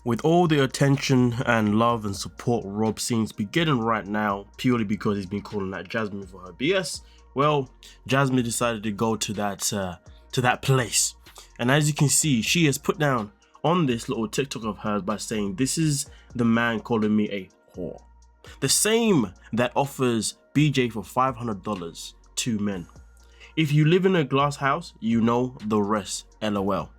With all the attention and love and support Rob seems to be getting right now, purely because he's been calling out Jasmine for her BS, well, Jasmine decided to go to that place. And as you can see, she has put down on this little TikTok of hers by saying, "This is the man calling me a whore." The same that offers BJ for $500 to men. If you live in a glass house, you know the rest, LOL.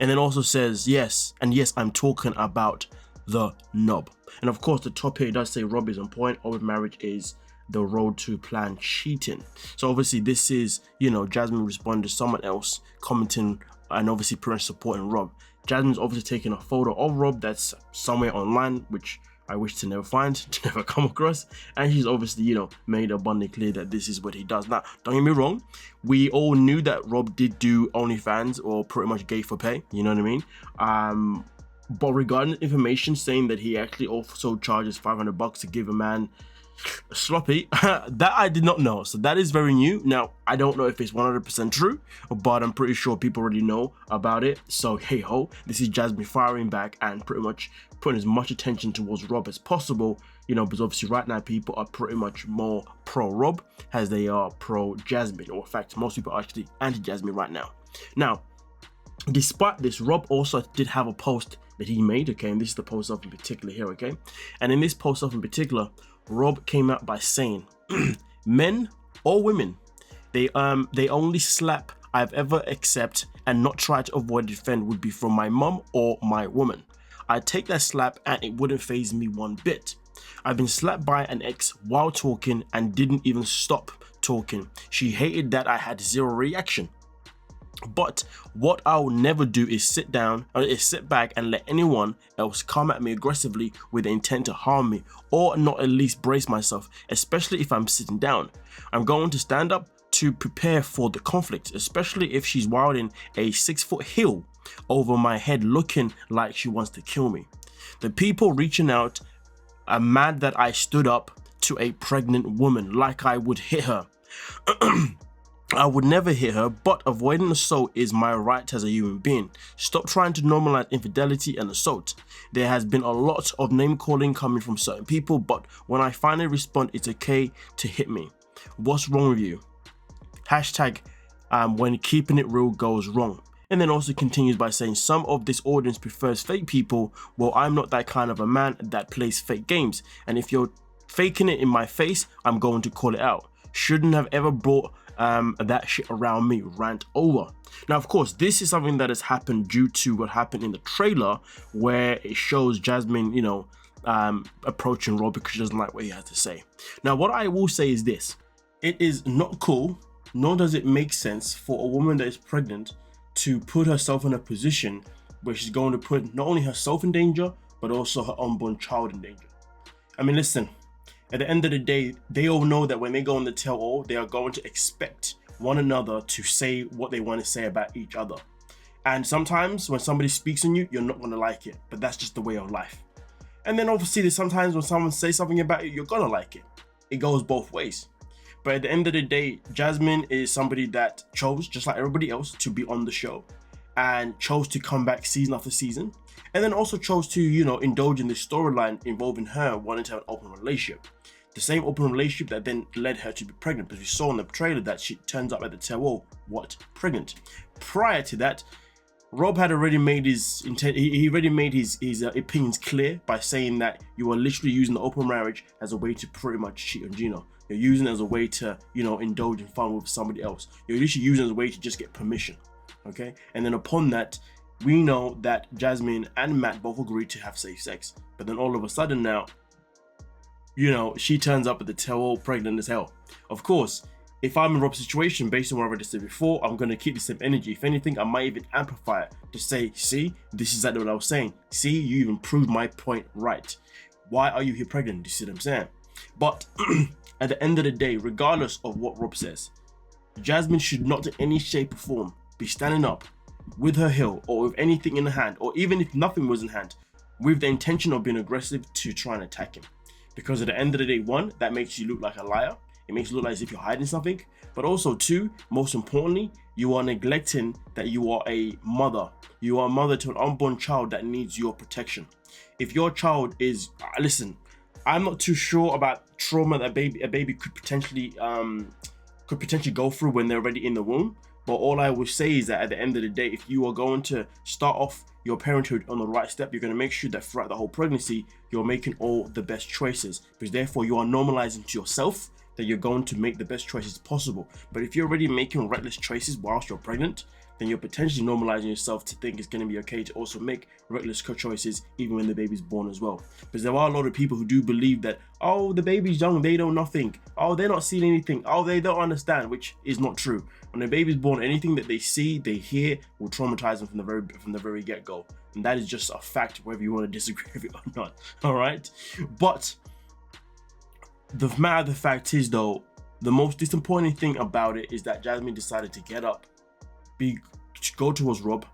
And then also says, yes, I'm talking about the knob. And of course, the top here does say Rob is on point, or with marriage is the road to planned cheating. So obviously this is, Jasmine responded to someone else commenting and obviously pretty much supporting Rob. Jasmine's obviously taking a photo of Rob that's somewhere online, which I wish to never find, to never come across. And she's obviously, made abundantly clear that this is what he does. Now, don't get me wrong. We all knew that Rob did do OnlyFans or pretty much gay for pay. You know what I mean? But regarding information saying that he actually also charges $500 to give a man a sloppy, that I did not know. So that is very new. Now, I don't know if it's 100% true, but I'm pretty sure people already know about it. So hey ho, this is Jasmine firing back and pretty much putting as much attention towards Rob as possible, because obviously right now people are pretty much more pro Rob as they are pro Jasmine, or in fact most people are actually anti Jasmine right now. Now, despite this, Rob also did have a post that he made, okay, and this is the post of in particular here, okay, and in this post of in particular, Rob came out by saying, "Men or women, they only slap I've ever accept and not try to avoid defend would be from my mum or my woman. I'd take that slap and it wouldn't faze me one bit. I've been slapped by an ex while talking and didn't even stop talking. She hated that I had zero reaction. But what I'll never do is sit back and let anyone else come at me aggressively with the intent to harm me, or not at least brace myself, especially if I'm sitting down. I'm going to stand up to prepare for the conflict, especially if she's wilding a 6-foot hill over my head looking like she wants to kill me. The people reaching out are mad that I stood up to a pregnant woman like I would hit her. I would never hit her, but avoiding assault is my right as a human being. Stop trying to normalize infidelity and assault. There has been a lot of name calling coming from certain people, but when I finally respond, it's okay to hit me. What's wrong with you? Hashtag when keeping it real goes wrong." And then also continues by saying, "Some of this audience prefers fake people. Well, I'm not that kind of a man that plays fake games. And if you're faking it in my face, I'm going to call it out. Shouldn't have ever brought that shit around me, rant over." Now, of course, this is something that has happened due to what happened in the trailer, where it shows Jasmine, approaching Rob because she doesn't like what he has to say. Now, what I will say is this: it is not cool, nor does it make sense for a woman that is pregnant to put herself in a position where she's going to put not only herself in danger, but also her unborn child in danger. I mean, listen. At the end of the day, they all know that when they go on the tell-all, they are going to expect one another to say what they want to say about each other. And sometimes when somebody speaks on you, you're not going to like it, but that's just the way of life. And then obviously there's sometimes when someone says something about you, you're going to like it. It goes both ways. But at the end of the day, Jasmine is somebody that chose, just like everybody else, to be on the show and chose to come back season after season. And then also chose to, indulge in this storyline involving her wanting to have an open relationship. The same open relationship that then led her to be pregnant, because we saw in the trailer that she turns up at the tell-all, pregnant. Prior to that, Rob had already made his intent. He already made his opinions clear by saying that you are literally using the open marriage as a way to pretty much cheat on Gino. You're using it as a way to, indulge in fun with somebody else. You're literally using it as a way to just get permission. Okay, and then upon that, we know that Jasmine and Matt both agreed to have safe sex, but then all of a sudden now, she turns up at the tell-all pregnant as hell. Of course, if I'm in Rob's situation, based on what I've already said before, I'm going to keep the same energy. If anything, I might even amplify it to say, see, this is exactly what I was saying. See, you even proved my point right. Why are you here pregnant? Do you see what I'm saying? But at the end of the day, regardless of what Rob says, Jasmine should not in any shape or form be standing up with her heel or with anything in her hand, or even if nothing was in hand, with the intention of being aggressive to try and attack him. Because at the end of the day, one, that makes you look like a liar. It makes it look like as if you're hiding something. But also too, most importantly, you are neglecting that you are a mother. You are a mother to an unborn child that needs your protection. If your child is, listen, I'm not too sure about trauma that a baby could potentially go through when they're already in the womb. But all I will say is that at the end of the day, if you are going to start off your parenthood on the right step, you're going to make sure that throughout the whole pregnancy, you're making all the best choices, because therefore you are normalizing to yourself that you're going to make the best choices possible. But if you're already making reckless choices whilst you're pregnant, then you're potentially normalizing yourself to think it's going to be okay to also make reckless choices even when the baby's born as well. Because there are a lot of people who do believe that, oh, the baby's young, they know nothing. Oh, they're not seeing anything. Oh, they don't understand, which is not true. When the baby's born, anything that they see, they hear, will traumatize them from the very get-go. And that is just a fact, whether you want to disagree with it or not. All right? But the matter of the fact is, though, the most disappointing thing about it is that Jasmine decided to get up, go towards Rob,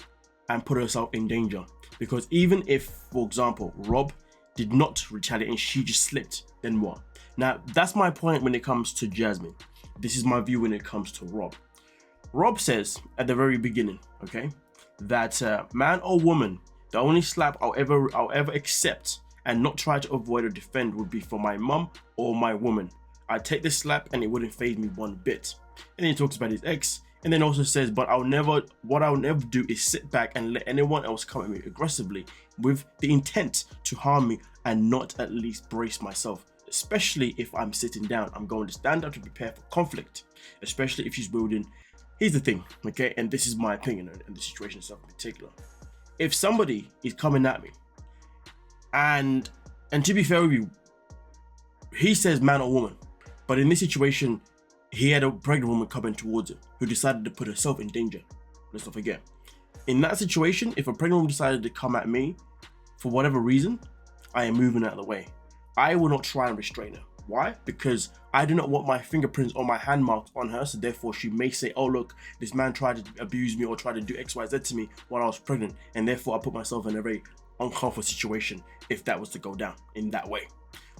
and put herself in danger. Because even if, for example, Rob did not retaliate and she just slipped, then what? Now, that's my point when it comes to Jasmine. This is my view when it comes to Rob. Rob says at the very beginning, okay, that man or woman, the only slap I'll ever accept and not try to avoid or defend would be for my mum or my woman. I'd take the slap and it wouldn't faze me one bit. And then he talks about his ex, and then also says, but what I'll never do is sit back and let anyone else come at me aggressively with the intent to harm me and not at least brace myself. Especially if I'm sitting down, I'm going to stand up to prepare for conflict, especially if she's wielding. Here's the thing, okay, and this is my opinion on the situation itself in particular. If somebody is coming at me, and to be fair with you, he says man or woman, but in this situation, he had a pregnant woman coming towards him who decided to put herself in danger. Let's not forget. In that situation, if a pregnant woman decided to come at me for whatever reason, I am moving out of the way. I will not try and restrain her. Why? Because I do not want my fingerprints or my hand marks on her, so therefore she may say, oh look, this man tried to abuse me or tried to do XYZ to me while I was pregnant, and therefore I put myself in a very uncomfortable situation if that was to go down in that way.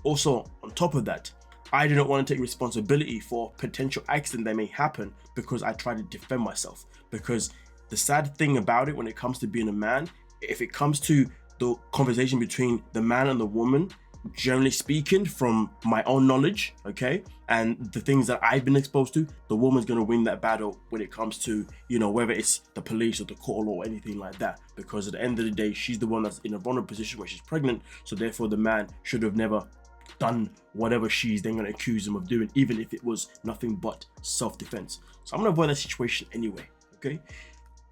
Also, on top of that, I do not want to take responsibility for potential accident that may happen because I try to defend myself. Because the sad thing about it when it comes to being a man, if it comes to the conversation between the man and the woman, generally speaking, from my own knowledge, okay, and the things that I've been exposed to, the woman's going to win that battle when it comes to, you know, whether it's the police or the court or anything like that. Because at the end of the day, she's the one that's in a vulnerable position where she's pregnant, so therefore the man should have never done whatever she's then going to accuse him of doing, even if it was nothing but self-defense. So I'm going to avoid that situation anyway, okay?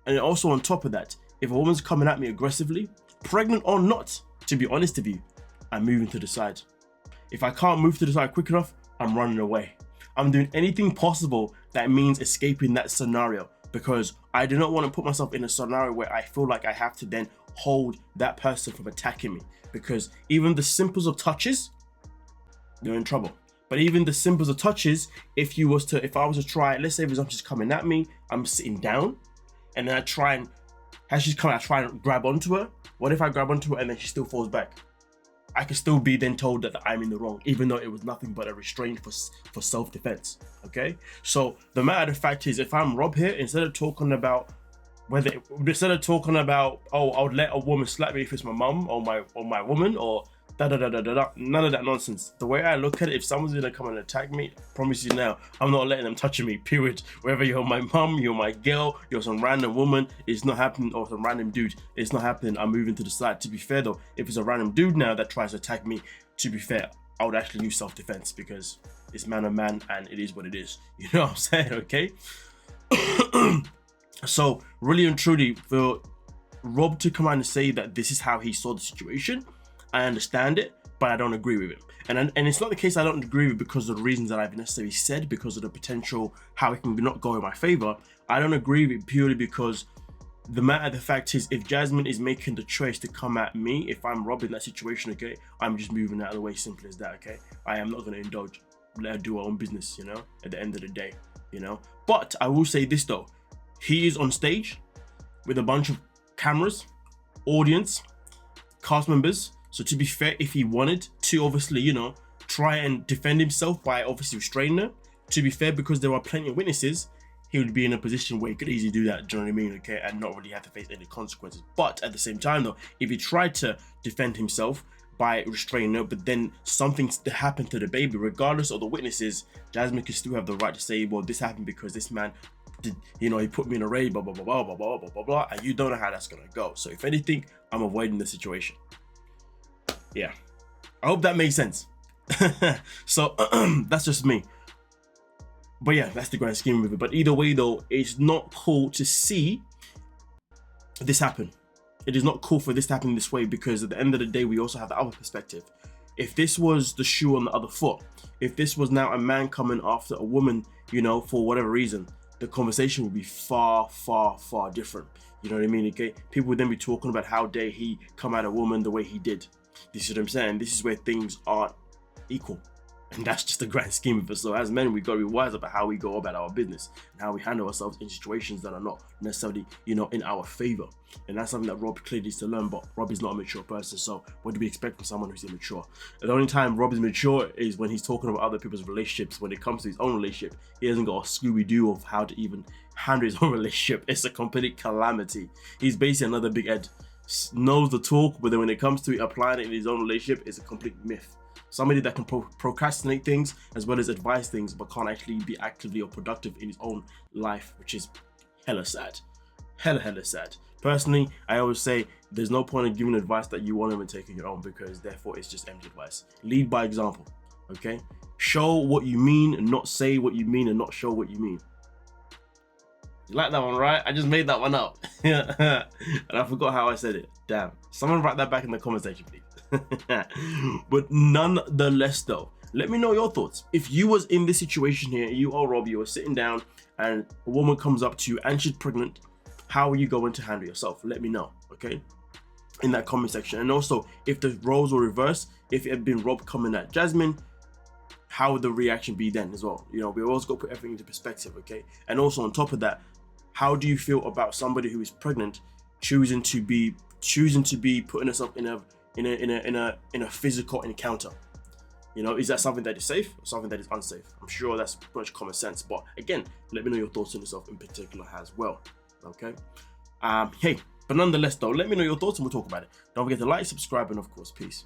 And also on top of that, if a woman's coming at me aggressively, pregnant or not, to be honest with you, I'm moving to the side. If I can't move to the side quick enough, I'm running away. I'm doing anything possible that means escaping that scenario, because I do not want to put myself in a scenario where I feel like I have to then hold that person from attacking me, because even the simplest of touches, you're in trouble. But even the simplest of touches, if I was to try, let's say for example she's coming at me, I'm sitting down, and then I try and grab onto her. What if I grab onto her and then she still falls back? I could still be then told that I'm in the wrong, even though it was nothing but a restraint for self-defense. Okay, so the matter of the fact is, if I'm Rob here, instead of talking about oh, I would let a woman slap me if it's my mum or my woman or none of that nonsense. The way I look at it, if someone's gonna come and attack me, I promise you now, I'm not letting them touch me, period. Whether you're my mum, you're my girl, you're some random woman, it's not happening, or some random dude, it's not happening. I'm moving to the side. To be fair though, if it's a random dude now that tries to attack me, to be fair, I would actually use self-defense, because it's man on man and it is what it is. You know what I'm saying, okay? So really and truly, for Rob to come out and say that this is how he saw the situation, I understand it, but I don't agree with it. And it's not the case I don't agree with because of the reasons that I've necessarily said, because of the potential how it can not go in my favor. I don't agree with it purely because the fact is, if Jasmine is making the choice to come at me, if I'm Rob in that situation, okay, I'm just moving out of the way, simple as that, okay? I am not going to indulge, let her do her own business, you know, at the end of the day, you know? But I will say this though, he is on stage with a bunch of cameras, audience, cast members. So to be fair, if he wanted to obviously, you know, try and defend himself by obviously restraining her, to be fair, because there are plenty of witnesses, he would be in a position where he could easily do that, do you know what I mean, okay, and not really have to face any consequences. But at the same time though, if he tried to defend himself by restraining her, but then something happened to the baby, regardless of the witnesses, Jasmine could still have the right to say, well, this happened because this man did, you know, he put me in a raid, blah, blah, blah, blah, blah, blah, blah, blah, blah, and you don't know how that's gonna go. So if anything, I'm avoiding the situation. Yeah, I hope that makes sense. So that's just me. But yeah, that's the grand scheme of it. But either way though, it's not cool to see this happen. It is not cool for this to happen this way, because at the end of the day, we also have the other perspective. If this was the shoe on the other foot, if this was now a man coming after a woman, you know, for whatever reason, the conversation would be far, far, far different. You know what I mean? Okay, people would then be talking about how dare he come at a woman the way he did. This is what I'm saying. This is where things aren't equal. And that's just the grand scheme of it. So as men, we got to be wise about how we go about our business and how we handle ourselves in situations that are not necessarily, you know, in our favor. And that's something that Rob clearly needs to learn. But Rob is not a mature person. So what do we expect from someone who's immature? And the only time Rob is mature is when he's talking about other people's relationships. When it comes to his own relationship, he hasn't got a Scooby-Doo of how to even handle his own relationship. It's a complete calamity. He's basically another big Ed. Knows the talk, but then when it comes to applying it in his own relationship, it's a complete myth. Somebody that can procrastinate things as well as advise things, but can't actually be actively or productive in his own life, which is hella sad. Hella sad. Personally, I always say there's no point in giving advice that you won't even take on your own, because therefore it's just empty advice. Lead by example, okay? Show what you mean and not say what you mean and not show what you mean. You like that one, right? I just made that one up. And I forgot how I said it. Damn. Someone write that back in the comment section, please. But nonetheless though, let me know your thoughts. If you was in this situation here, you or Rob, you were sitting down and a woman comes up to you and she's pregnant, how are you going to handle yourself? Let me know, okay, in that comment section. And also, if the roles were reversed, if it had been Rob coming at Jasmine, how would the reaction be then as well? You know, we always got to put everything into perspective, okay? And also on top of that, how do you feel about somebody who is pregnant choosing to be putting herself in a physical encounter? You know, is that something that is safe or something that is unsafe? I'm sure that's pretty much common sense, but again, let me know your thoughts on yourself in particular as well. Okay. Hey, but nonetheless though, let me know your thoughts and we'll talk about it. Don't forget to like, subscribe, and of course, peace.